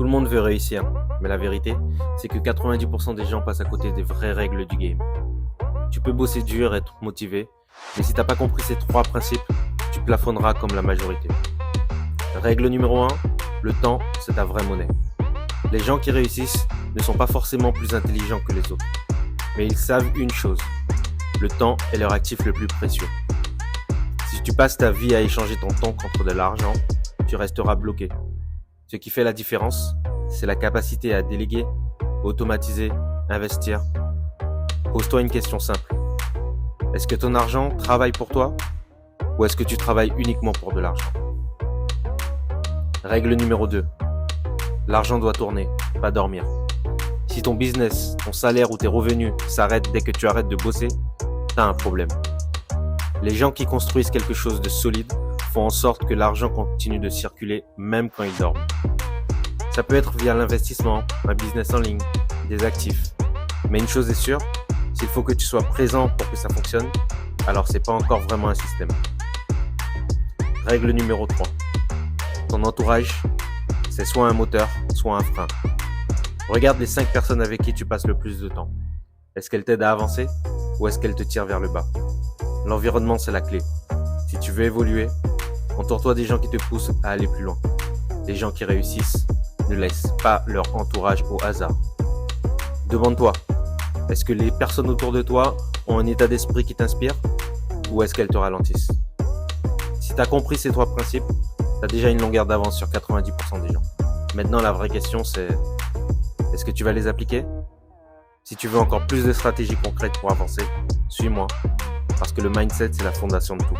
Tout le monde veut réussir, mais la vérité, c'est que 90% des gens passent à côté des vraies règles du game. Tu peux bosser dur et être motivé, mais si t'as pas compris ces trois principes, tu plafonneras comme la majorité. Règle numéro 1, le temps, c'est ta vraie monnaie. Les gens qui réussissent ne sont pas forcément plus intelligents que les autres, mais ils savent une chose, le temps est leur actif le plus précieux. Si tu passes ta vie à échanger ton temps contre de l'argent, tu resteras bloqué. Ce qui fait la différence, c'est la capacité à déléguer, automatiser, investir. Pose-toi une question simple. Est-ce que ton argent travaille pour toi ou est-ce que tu travailles uniquement pour de l'argent? Règle numéro 2. L'argent doit tourner, pas dormir. Si ton business, ton salaire ou tes revenus s'arrêtent dès que tu arrêtes de bosser, t'as un problème. Les gens qui construisent quelque chose de solide font en sorte que l'argent continue de circuler même quand ils dorment. Ça peut être via l'investissement, un business en ligne, des actifs. Mais une chose est sûre, s'il faut que tu sois présent pour que ça fonctionne, alors c'est pas encore vraiment un système. Règle numéro 3. Ton entourage, c'est soit un moteur, soit un frein. Regarde les 5 personnes avec qui tu passes le plus de temps. Est-ce qu'elles t'aident à avancer ou est-ce qu'elles te tirent vers le bas? L'environnement, c'est la clé. Si tu veux évoluer, entoure-toi des gens qui te poussent à aller plus loin. Les gens qui réussissent ne laissent pas leur entourage au hasard. Demande-toi, est-ce que les personnes autour de toi ont un état d'esprit qui t'inspire ou est-ce qu'elles te ralentissent? Si tu as compris ces 3 principes, tu as déjà une longueur d'avance sur 90% des gens. Maintenant, la vraie question, c'est est-ce que tu vas les appliquer? Si tu veux encore plus de stratégies concrètes pour avancer, suis-moi, parce que le mindset, c'est la fondation de tout.